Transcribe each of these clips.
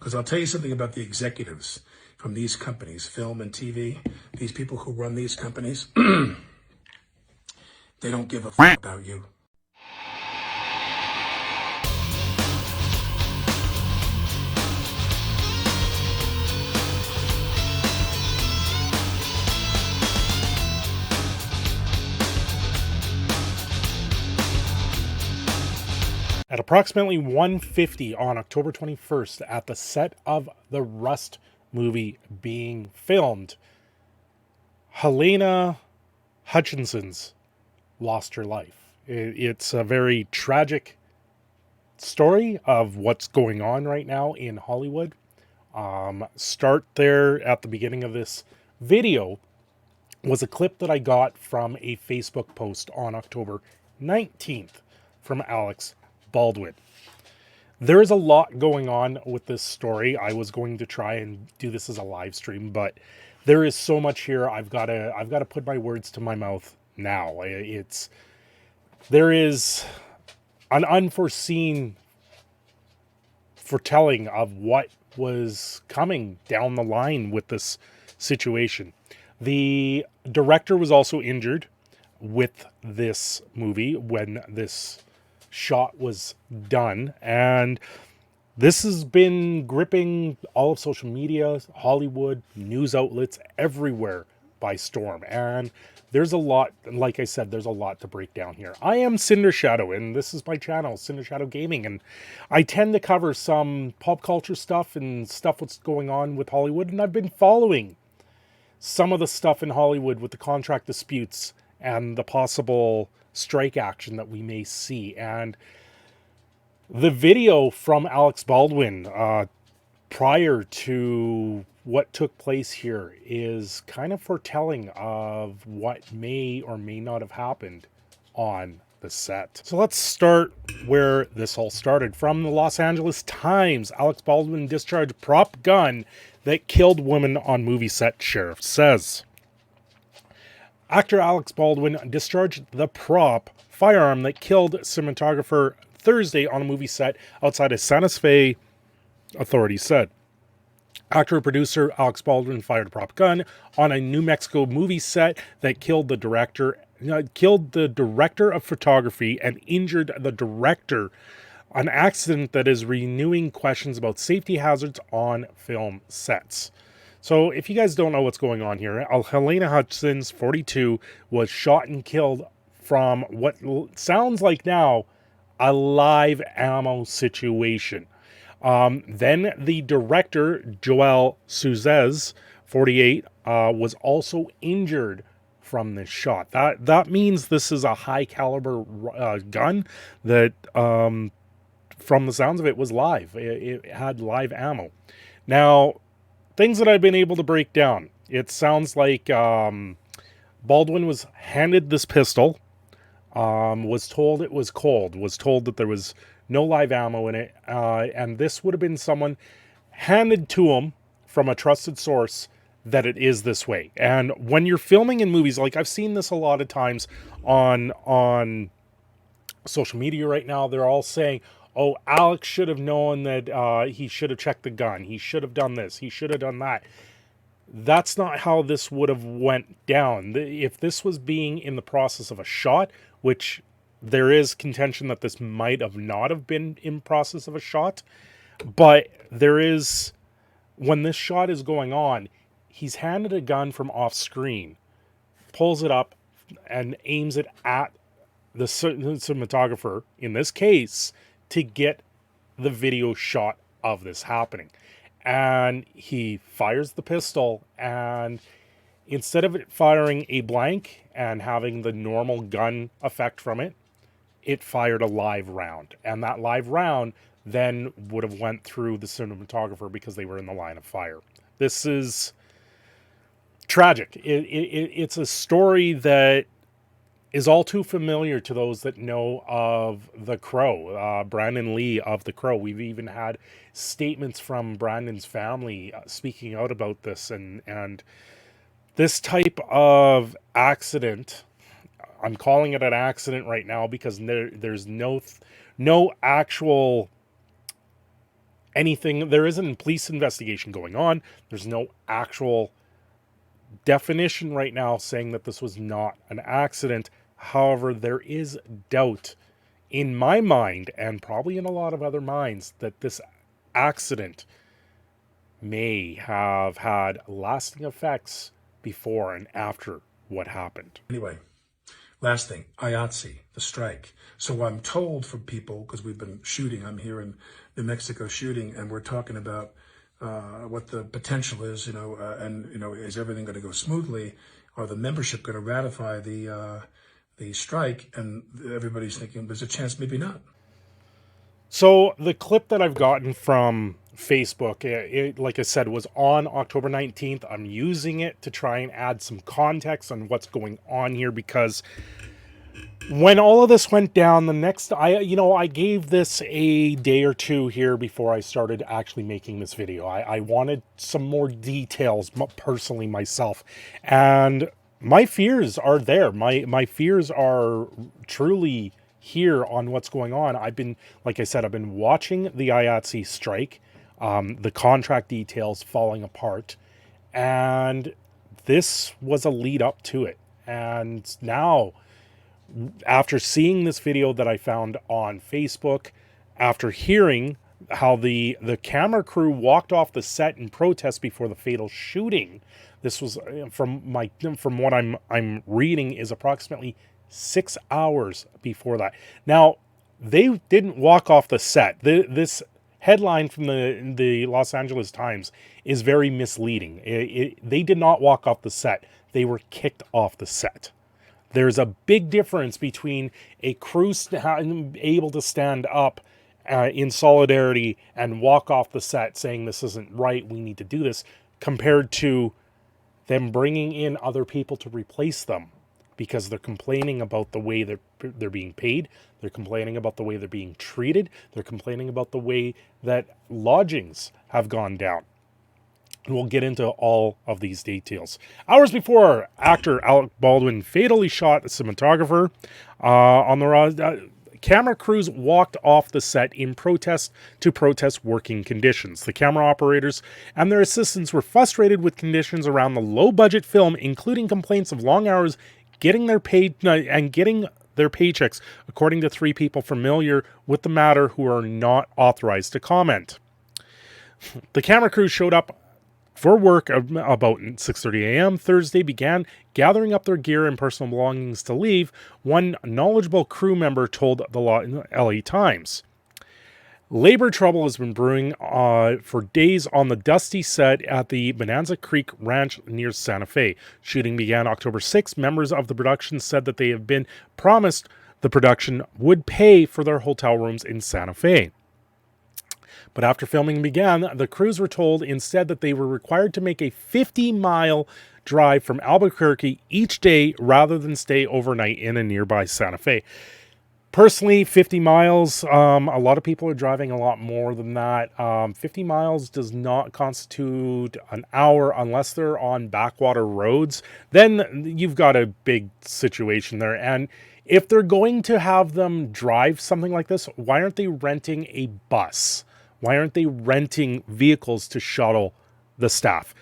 Because I'll tell you something about the executives from these companies, film and TV, these people who run these companies, they don't give a f about you. At approximately 1:50 on October 21st, at the set of the Rust movie being filmed, Halyna Hutchins lost her life. It's a very tragic story of what's going on right now in Hollywood. Start there at the beginning of this video was a clip that I got from a Facebook post on October 19th from Alec Baldwin. There is a lot going on with this story. I was going to try and do this as a live stream, but there is so much here. I've got to put my words to my mouth now. There is an unforeseen foretelling of what was coming down the line with this situation. The director was also injured with this movie when this shot was done, and this has been gripping all of social media, Hollywood, news outlets everywhere by storm. And there's a lot, like I said, there's a lot to break down here. I am Cindershadow, and this is my channel, Cindershadow Gaming, and I tend to cover some pop culture stuff and stuff what's going on with Hollywood, and I've been following some of the stuff in Hollywood with the contract disputes and the possible strike action that we may see. And the video from Alec Baldwin prior to what took place here is kind of foretelling of what may or may not have happened on the set. So let's start where this all started. From the Los Angeles Times, Alec Baldwin discharged prop gun that killed woman on movie set, sheriff says. Actor Alec Baldwin discharged the prop firearm that killed cinematographer Thursday on a movie set outside of Santa Fe, authorities said. Actor-producer Alec Baldwin fired a prop gun on a New Mexico movie set that killed the director of photography and injured the director. An accident that is renewing questions about safety hazards on film sets. So if you guys don't know what's going on here, Halyna Hutchins, 42, was shot and killed from what sounds like now a live ammo situation. Then the director, Jose Souza, 48, was also injured from this shot. That means this is a high caliber gun that, from the sounds of it, was live. It had live ammo. Now, things that I've been able to break down. It sounds like Baldwin was handed this pistol, was told it was cold, was told that there was no live ammo in it, and this would have been someone handed to him from a trusted source that it is this way. And when you're filming in movies, like I've seen this a lot of times on social media right now, they're all saying, oh, Alex should have known that he should have checked the gun. He should have done this. He should have done that. That's not how this would have went down. If this was being in the process of a shot, which there is contention that this might have not have been in process of a shot, but there is, when this shot is going on, he's handed a gun from off screen, pulls it up and aims it at the cinematographer, in this case, to get the video shot of this happening. And he fires the pistol, and instead of it firing a blank and having the normal gun effect from it, it fired a live round. And that live round then would have went through the cinematographer because they were in the line of fire. This is tragic. It's a story that is all too familiar to those that know of The Crow, Brandon Lee of The Crow. We've even had statements from Brandon's family speaking out about this, and this type of accident, I'm calling it an accident right now because there's no actual anything. There isn't a police investigation going on. There's no actual definition right now saying that this was not an accident. However, there is doubt in my mind, and probably in a lot of other minds, that this accident may have had lasting effects before and after what happened. Anyway, last thing, IATSE, the strike. So I'm told from people, because we've been shooting, I'm here in New Mexico shooting, and we're talking about what the potential is, and is everything going to go smoothly? Are the membership going to ratify the strike? And everybody's thinking there's a chance maybe not. So the clip that I've gotten from Facebook, it, like I said, was on October 19th. I'm using it to try and add some context on what's going on here, because when all of this went down, I gave this a day or two here before I started actually making this video. I wanted some more details personally myself, and my fears are there. My fears are truly here on what's going on. Like I said, I've been watching the IATSE strike, the contract details falling apart, and this was a lead up to it. And now, after seeing this video that I found on Facebook, after hearing how the camera crew walked off the set in protest before the fatal shooting, this was from what I'm reading is approximately 6 hours before that. Now, they didn't walk off the set. This headline from the Los Angeles Times is very misleading. They did not walk off the set. They were kicked off the set. There's a big difference between a crew able to stand up in solidarity and walk off the set saying this isn't right, we need to do this, compared to them bringing in other people to replace them because they're complaining about the way they're being paid, they're complaining about the way they're being treated, they're complaining about the way that lodgings have gone down. And we'll get into all of these details. Hours before actor Alec Baldwin fatally shot a cinematographer on the camera crews walked off the set in protest working conditions. The camera operators and their assistants were frustrated with conditions around the low-budget film, including complaints of long hours getting their paychecks, according to 3 people familiar with the matter who are not authorized to comment. The camera crew showed up for work about 6:30 a.m. Thursday, began gathering up their gear and personal belongings to leave, one knowledgeable crew member told the LA Times. Labor trouble has been brewing for days on the dusty set at the Bonanza Creek Ranch near Santa Fe. Shooting began October 6th. Members of the production said that they have been promised the production would pay for their hotel rooms in Santa Fe. But after filming began, the crews were told instead that they were required to make a 50-mile drive from Albuquerque each day rather than stay overnight in a nearby Santa Fe. Personally, 50 miles, a lot of people are driving a lot more than that. 50 miles does not constitute an hour unless they're on backwater roads. Then you've got a big situation there. And if they're going to have them drive something like this, why aren't they renting a bus? Why aren't they renting vehicles to shuttle the staff?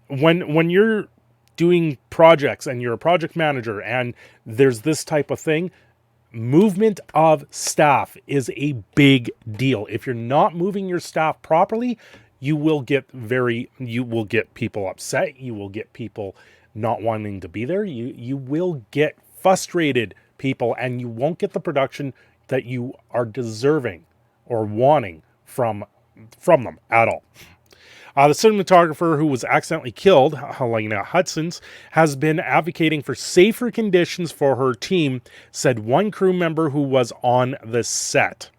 When you're doing projects and you're a project manager and there's this type of thing, movement of staff is a big deal. If you're not moving your staff properly, you will get people upset. You will get people not wanting to be there. You will get frustrated people, and you won't get the production that you are deserving or wanting from them at all. The cinematographer who was accidentally killed, Halyna Hutchins, has been advocating for safer conditions for her team, said one crew member who was on the set.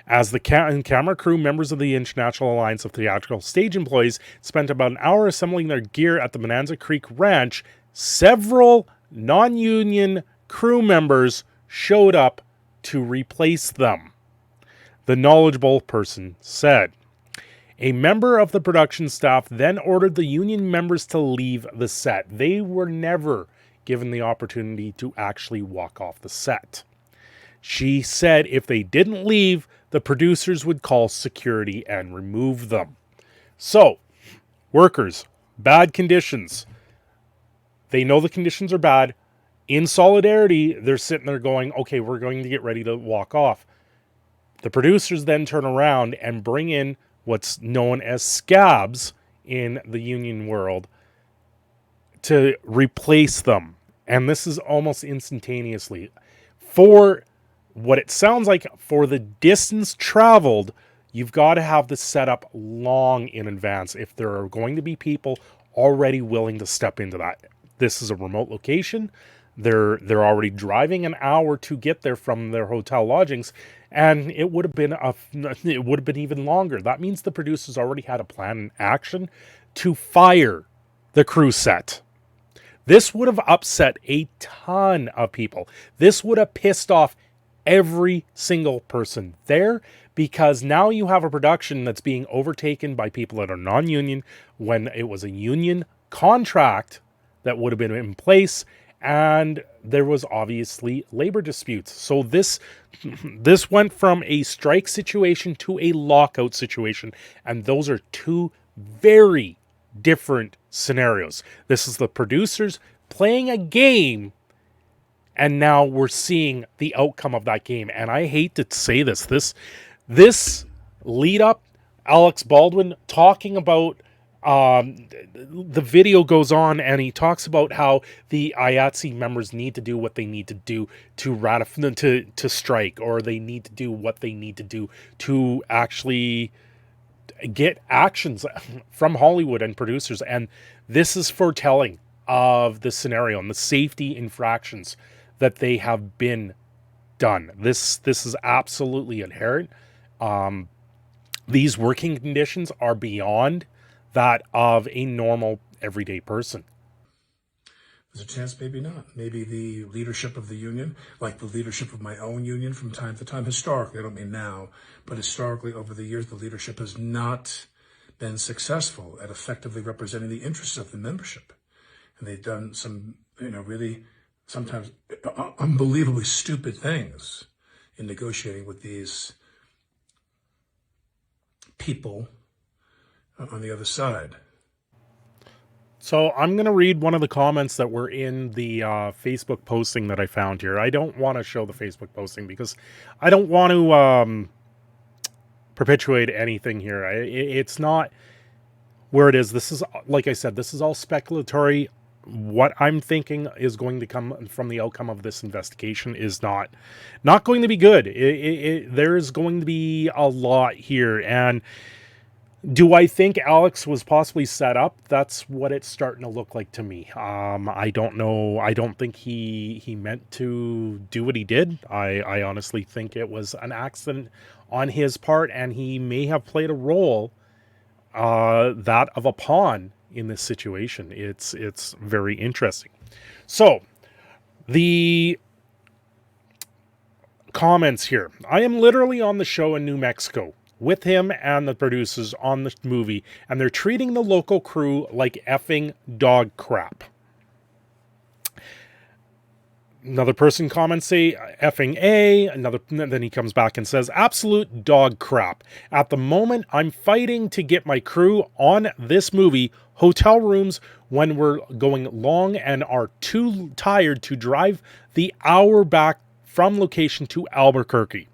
As the camera crew, members of the International Alliance of Theatrical Stage Employees, spent about an hour assembling their gear at the Bonanza Creek Ranch, several non-union crew members showed up to replace them. The knowledgeable person said. A member of the production staff then ordered the union members to leave the set. They were never given the opportunity to actually walk off the set. She said if they didn't leave, the producers would call security and remove them. So, workers, bad conditions. They know the conditions are bad. In solidarity, they're sitting there going, okay, we're going to get ready to walk off. The producers then turn around and bring in what's known as scabs in the union world to replace them. And this is almost instantaneously. For what it sounds like, for the distance traveled, you've got to have this set up long in advance if there are going to be people already willing to step into that. This is a remote location. They're already driving an hour to get there from their hotel lodgings, and it would have been even longer. That means the producers already had a plan in action to fire the crew set. This would have upset a ton of people. This would have pissed off every single person there, because now you have a production that's being overtaken by people that are non-union when it was a union contract that would have been in place, and there was obviously labor disputes. So this went from a strike situation to a lockout situation, and those are two very different scenarios. This is the producers playing a game, and now we're seeing the outcome of that game. And I hate to say this lead up, Alex Baldwin talking about the video goes on, and he talks about how the IATSE members need to do what they need to do to ratify, to strike, or they need to do what they need to do to actually get actions from Hollywood and producers. And this is foretelling of the scenario and the safety infractions that they have been done. This is absolutely inherent. These working conditions are beyond that of a normal everyday person. There's a chance maybe not. Maybe the leadership of the union, like the leadership of my own union from time to time, historically, I don't mean now, but historically over the years, the leadership has not been successful at effectively representing the interests of the membership. And they've done some, really sometimes unbelievably stupid things in negotiating with these people on the other side. So I'm going to read one of the comments that were in the Facebook posting that I found here. I don't want to show the Facebook posting because I don't want to perpetuate anything here. It's not where it is. This is, like I said, this is all speculatory. What I'm thinking is going to come from the outcome of this investigation is not going to be good. There's going to be a lot here. And do I think Alex was possibly set up? That's what it's starting to look like to me. I don't know. I don't think he meant to do what he did. I honestly think it was an accident on his part, and he may have played a role, that of a pawn in this situation. It's very interesting. So, the comments here. I am literally on the show in New Mexico with him and the producers on the movie, and they're treating the local crew like effing dog crap. Another person comments, say effing A. Then he comes back and says, absolute dog crap. At the moment, I'm fighting to get my crew on this movie hotel rooms when we're going long and are too tired to drive the hour back from location to Albuquerque.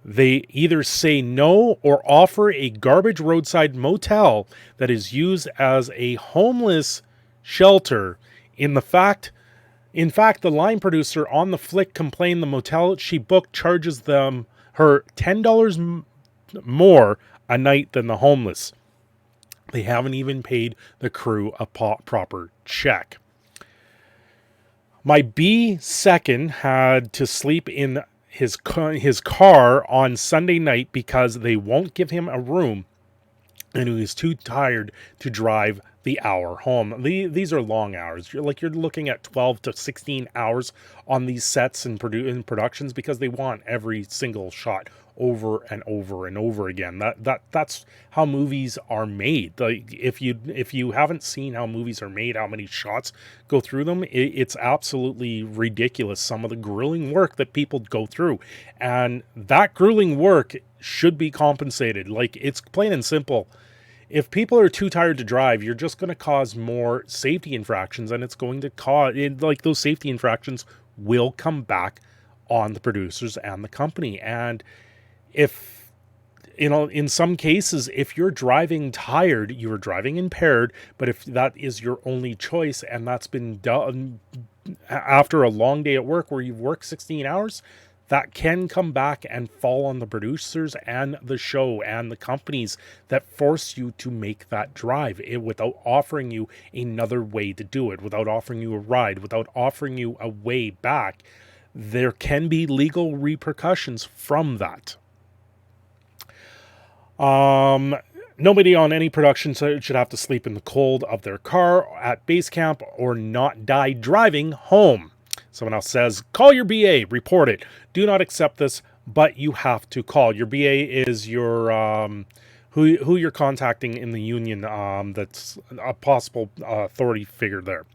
They either say no or offer a garbage roadside motel that is used as a homeless shelter. In fact, the line producer on the flick complained the motel she booked charges her $10 more a night than the homeless. They haven't even paid the crew a proper check. My B2 had to sleep in his car on Sunday night because they won't give him a room, and he was too tired to drive the hour home. These are long hours. You're looking at 12 to 16 hours on these sets and productions, because they want every single shot over and over and over again. That's how movies are made. Like if you haven't seen how movies are made, how many shots go through them, it's absolutely ridiculous. Some of the grueling work that people go through, and that grueling work should be compensated. Like, it's plain and simple. If people are too tired to drive, you're just going to cause more safety infractions, and it's going to cause, like, those safety infractions will come back on the producers and the company. And if, in some cases, if you're driving tired, you're driving impaired, but if that is your only choice and that's been done after a long day at work where you've worked 16 hours, that can come back and fall on the producers and the show and the companies that force you to make that drive without offering you another way to do it, without offering you a ride, without offering you a way back. There can be legal repercussions from that. Nobody on any production should have to sleep in the cold of their car at base camp or not die driving home. Someone else says, call your BA, report it. Do not accept this, but you have to call. Your BA is your who you're contacting in the union. That's a possible authority figure there.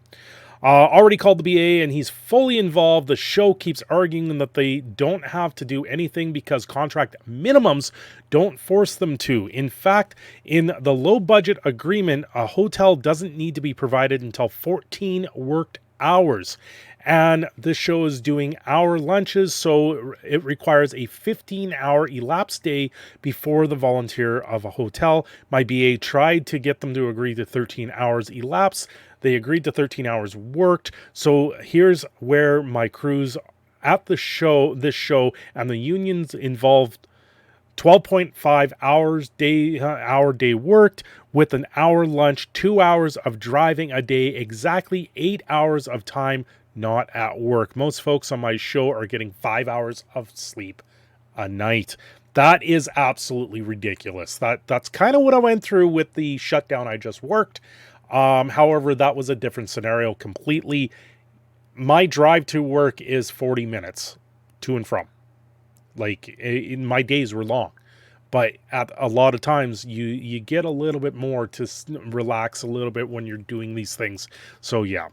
Already called the BA and he's fully involved. The show keeps arguing that they don't have to do anything because contract minimums don't force them to. In fact, in the low budget agreement, a hotel doesn't need to be provided until 14 worked hours. And this show is doing hour lunches, so it requires a 15-hour elapsed day before the volunteer of a hotel. My BA tried to get them to agree to 13 hours elapsed. They agreed to 13 hours worked. So here's where my crews at this show, and the unions involved 12.5 hour day worked with an hour lunch, 2 hours of driving a day, exactly 8 hours of time not at work. Most folks on my show are getting 5 hours of sleep a night. That is absolutely ridiculous. That's kind of what I went through with the shutdown I just worked. However, that was a different scenario completely. My drive to work is 40 minutes to and from. Like, my days were long, but at a lot of times you get a little bit more to relax a little bit when you're doing these things. So yeah.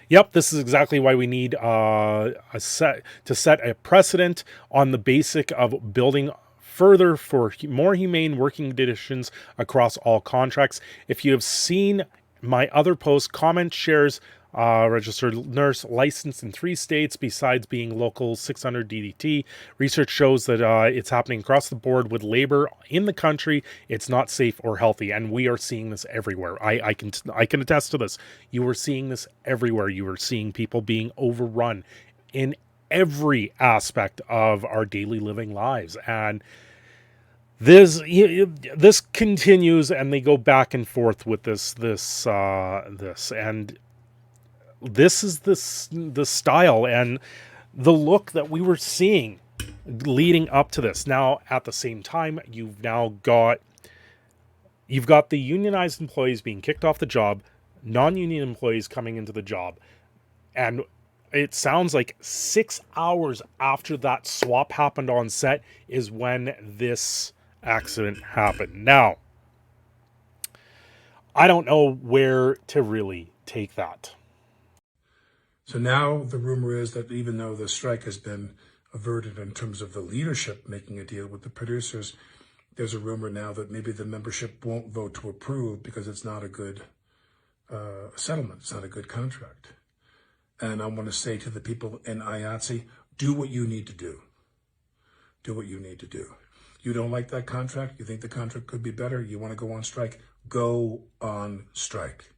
Yep, this is exactly why we need to set a precedent on the basic of building further for more humane working conditions across all contracts. If you have seen my other posts, comment, shares, registered nurse licensed in 3 states besides being local 600 DDT. Research shows that it's happening across the board with labor in the country. It's not safe or healthy, and we are seeing this everywhere. I can attest to this. You are seeing this everywhere. You are seeing people being overrun in every aspect of our daily living lives, and this continues, and they go back and forth with this, and this is the style and the look that we were seeing leading up to this. Now, at the same time, you've got the unionized employees being kicked off the job, non-union employees coming into the job, and it sounds like 6 hours after that swap happened on set is when this accident happened. Now, I don't know where to really take that. So now the rumor is that even though the strike has been averted in terms of the leadership making a deal with the producers, there's a rumor now that maybe the membership won't vote to approve because it's not a good settlement. It's not a good contract. And I want to say to the people in IATSE, do what you need to do. Do what you need to do. You don't like that contract? You think the contract could be better? You want to go on strike? Go on strike.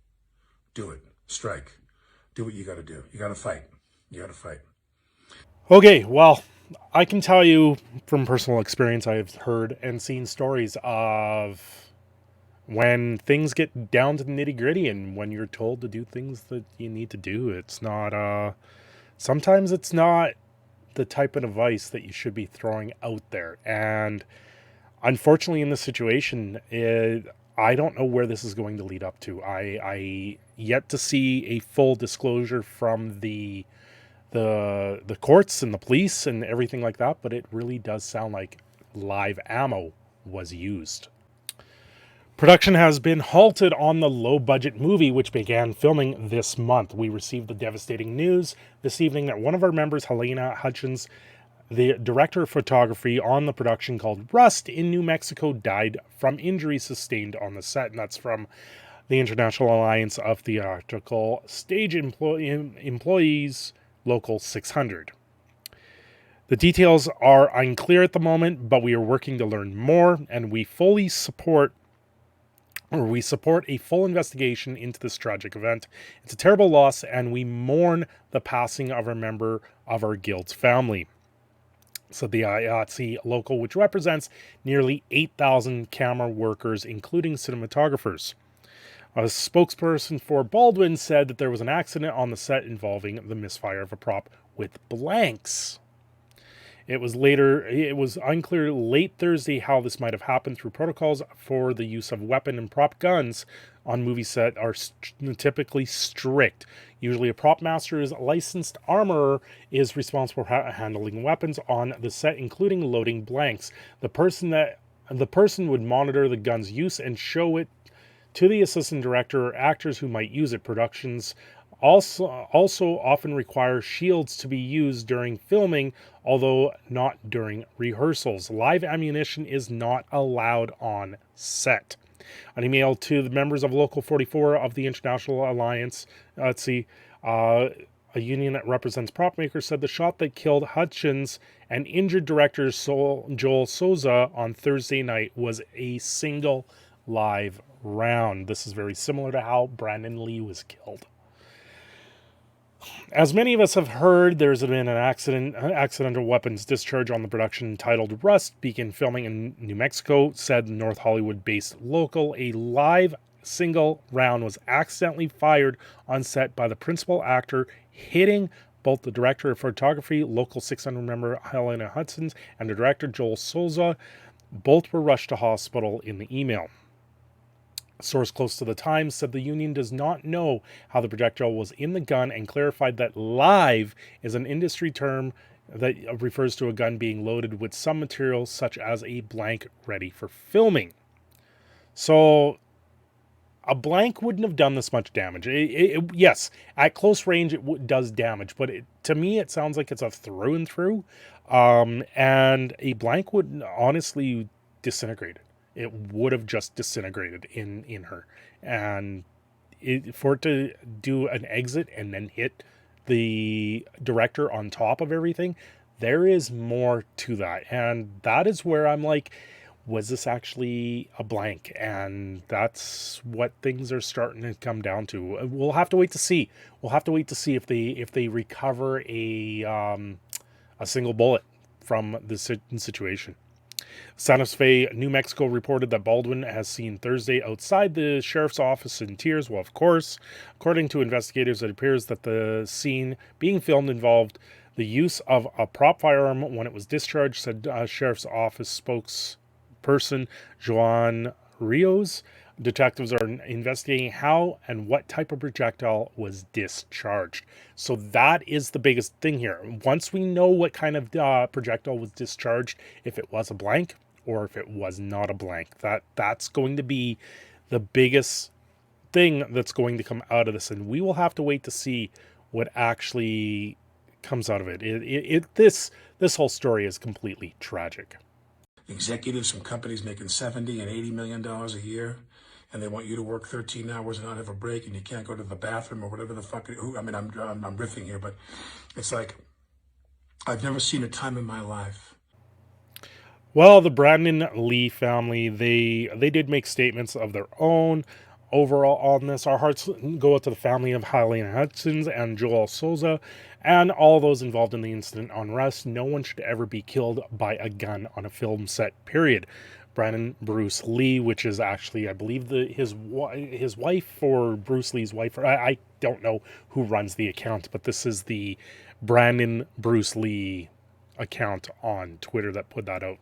Do it. Strike. Do what you got to do. You got to fight. You got to fight. Okay, well, I can tell you from personal experience, I've heard and seen stories of when things get down to the nitty gritty and when you're told to do things that you need to do. It's not, sometimes it's not the type of advice that you should be throwing out there. And unfortunately, in this situation, I don't know where this is going to lead up to. I yet to see a full disclosure from the the courts and the police and everything like that, but it really does sound like live ammo was used. Production has been halted on the low-budget movie, which began filming this month. We received the devastating news this evening that one of our members, Halyna Hutchins, the director of photography on the production called Rust in New Mexico, died from injuries sustained on the set. And that's from the International Alliance of Theatrical Stage Employees, Local 600. The details are unclear at the moment, but we are working to learn more, and we support a full investigation into this tragic event. It's a terrible loss, and we mourn the passing of a member of our guild's family, said the IATSE local, which represents nearly 8,000 camera workers, including cinematographers. A spokesperson for Baldwin said that there was an accident on the set involving the misfire of a prop with blanks. It was unclear late Thursday how this might have happened. Through protocols for the use of weapon and prop guns on movie set are typically strict. Usually a prop master's licensed armorer is responsible for handling weapons on the set, including loading blanks. The person would monitor the gun's use and show it to the assistant director or actors who might use it. Productions also often require shields to be used during filming, although not during rehearsals. Live ammunition is not allowed on set. An email to the members of Local 44 of the International Alliance, a union that represents prop makers, said the shot that killed Hutchins and injured director Jose Souza on Thursday night was a single live round. This is very similar to how Brandon Lee was killed. As many of us have heard, there's been an accidental weapons discharge on the production titled Rust, began filming in New Mexico, said North Hollywood-based local. A live single round was accidentally fired on set by the principal actor, hitting both the director of photography, Local 600 member Halyna Hutchins, and the director, Jose Souza. Both were rushed to hospital in the email. A source close to the Times said the union does not know how the projectile was in the gun and clarified that live is an industry term that refers to a gun being loaded with some material such as a blank ready for filming. So a blank wouldn't have done this much damage. Yes, at close range it does damage, but to me it sounds like it's a through and through. And a blank would honestly disintegrate it. It would have just disintegrated in her. And for it to do an exit and then hit the director on top of everything, there is more to that. And that is where I'm like, was this actually a blank? And that's what things are starting to come down to. We'll have to wait to see. We'll have to wait to see if they recover a single bullet from this situation. Santa Fe, New Mexico reported that Baldwin has seen Thursday outside the sheriff's office in tears. Well, of course, according to investigators, it appears that the scene being filmed involved the use of a prop firearm when it was discharged, said sheriff's office spokesperson Joan Rios. Detectives are investigating how and what type of projectile was discharged. So that is the biggest thing here. Once we know what kind of projectile was discharged, if it was a blank or if it was not a blank, that's going to be the biggest thing that's going to come out of this. And we will have to wait to see what actually comes out of it. This whole story is completely tragic. Executives from companies making $70 and $80 million a year, and they want you to work 13 hours and not have a break, and you can't go to the bathroom or whatever the fuck. I'm riffing here, but it's like, I've never seen a time in my life. Well, the Brandon Lee family, they did make statements of their own overall on this. Our hearts go out to the family of Halyna Hutchins and Jose Souza and all those involved in the incident on Rust. No one should ever be killed by a gun on a film set, period. Brandon Bruce Lee, which is actually, I believe, his wife or Bruce Lee's wife. I don't know who runs the account, but this is the Brandon Bruce Lee account on Twitter that put that out.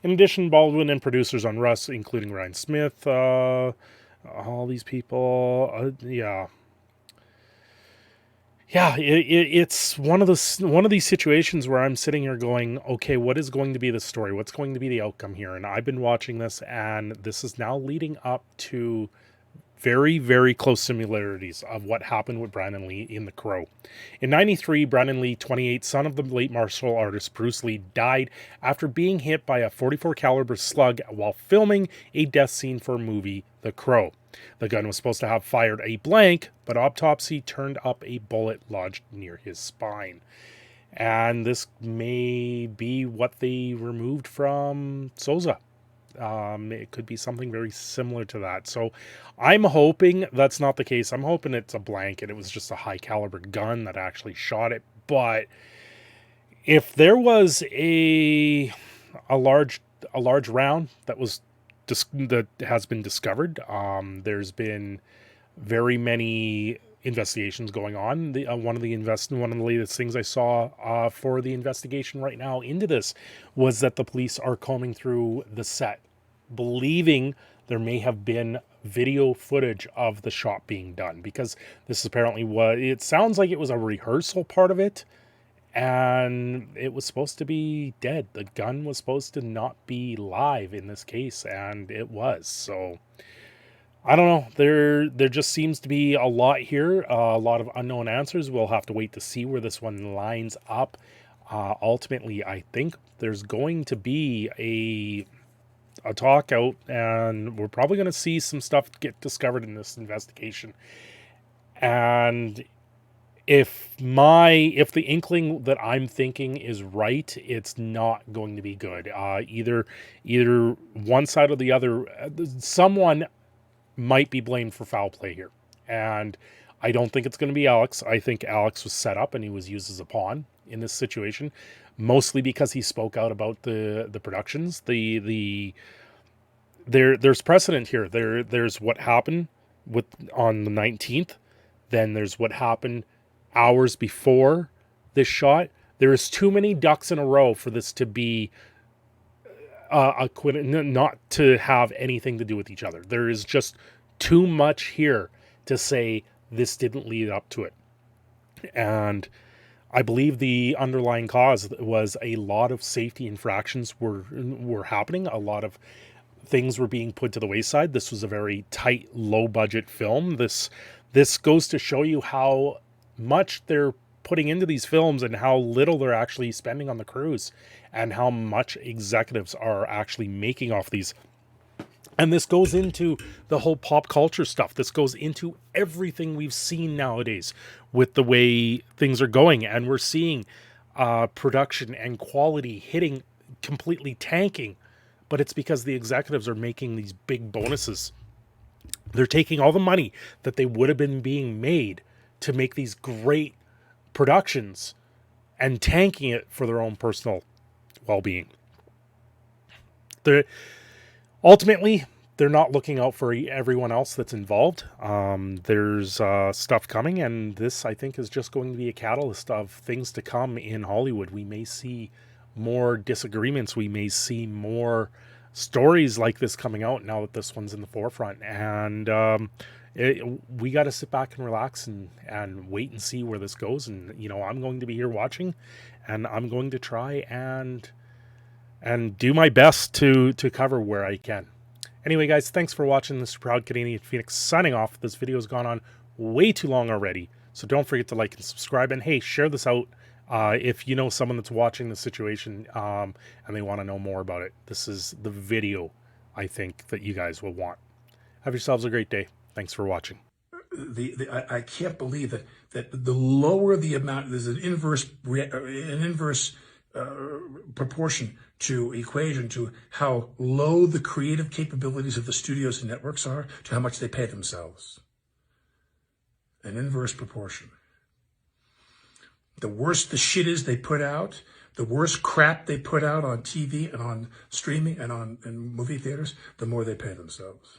In addition, Baldwin and producers on Rust, including Ryan Smith, all these people, yeah. Yeah, it's one of these situations where I'm sitting here going, okay, what is going to be the story? What's going to be the outcome here? And I've been watching this, and this is now leading up to very, very close similarities of what happened with Brandon Lee in The Crow. In 93, Brandon Lee, 28, son of the late martial artist Bruce Lee, died after being hit by a 44 caliber slug while filming a death scene for a movie, The Crow. The gun was supposed to have fired a blank, but autopsy turned up a bullet lodged near his spine. And this may be what they removed from Souza. It could be something very similar to that. So I'm hoping that's not the case. I'm hoping it's a blank and it was just a high caliber gun that actually shot it. But if there was a large round that was that has been discovered, there's been very many investigations going on. One of the latest things I saw for the investigation right now into this was that the police are combing through the set, believing there may have been video footage of the shot being done, because this is apparently what it sounds like. It was a rehearsal part of it, and it was supposed to be dead. The gun was supposed to not be live in this case, and it was. So I don't know. There just seems to be a lot here, a lot of unknown answers. We'll have to wait to see where this one lines up. Ultimately, I think there's going to be a talk out, and we're probably going to see some stuff get discovered in this investigation. And if the inkling that I'm thinking is right, it's not going to be good. Either one side or the other, someone might be blamed for foul play here. And I don't think it's going to be Alex. I think Alex was set up and he was used as a pawn in this situation, mostly because he spoke out about the productions. There's precedent here. There's what happened on the 19th. Then there's what happened hours before this shot. There is too many ducks in a row for this to be not to have anything to do with each other. There is just too much here to say this didn't lead up to it. And I believe the underlying cause was a lot of safety infractions were happening. A lot of things were being put to the wayside. This was a very tight, low budget film. This goes to show you how much they're putting into these films and how little they're actually spending on the crews, and how much executives are actually making off these. And this goes into the whole pop culture stuff. This goes into everything we've seen nowadays with the way things are going. And we're seeing production and quality hitting completely tanking. But it's because the executives are making these big bonuses. They're taking all the money that they would have been being made to make these great productions and tanking it for their own personal well-being. Ultimately, they're not looking out for everyone else that's involved. There's stuff coming, and this, I think, is just going to be a catalyst of things to come in Hollywood. We may see more disagreements. We may see more stories like this coming out now that this one's in the forefront. And we got to sit back and relax and wait and see where this goes. And, I'm going to be here watching, and I'm going to try and do my best to cover where I can. Anyway, guys, thanks for watching. This is Proud Canadian Phoenix signing off. This video has gone on way too long already, so don't forget to like and subscribe. And hey, share this out if you know someone that's watching the situation and they want to know more about it. This is the video I think that you guys will want. Have yourselves a great day. Thanks for watching. I can't believe that the lower the amount, there's an inverse proportion to equation to how low the creative capabilities of the studios and networks are to how much they pay themselves. An inverse proportion. The worse the shit is they put out, the worse crap they put out on TV and on streaming and in movie theaters, the more they pay themselves.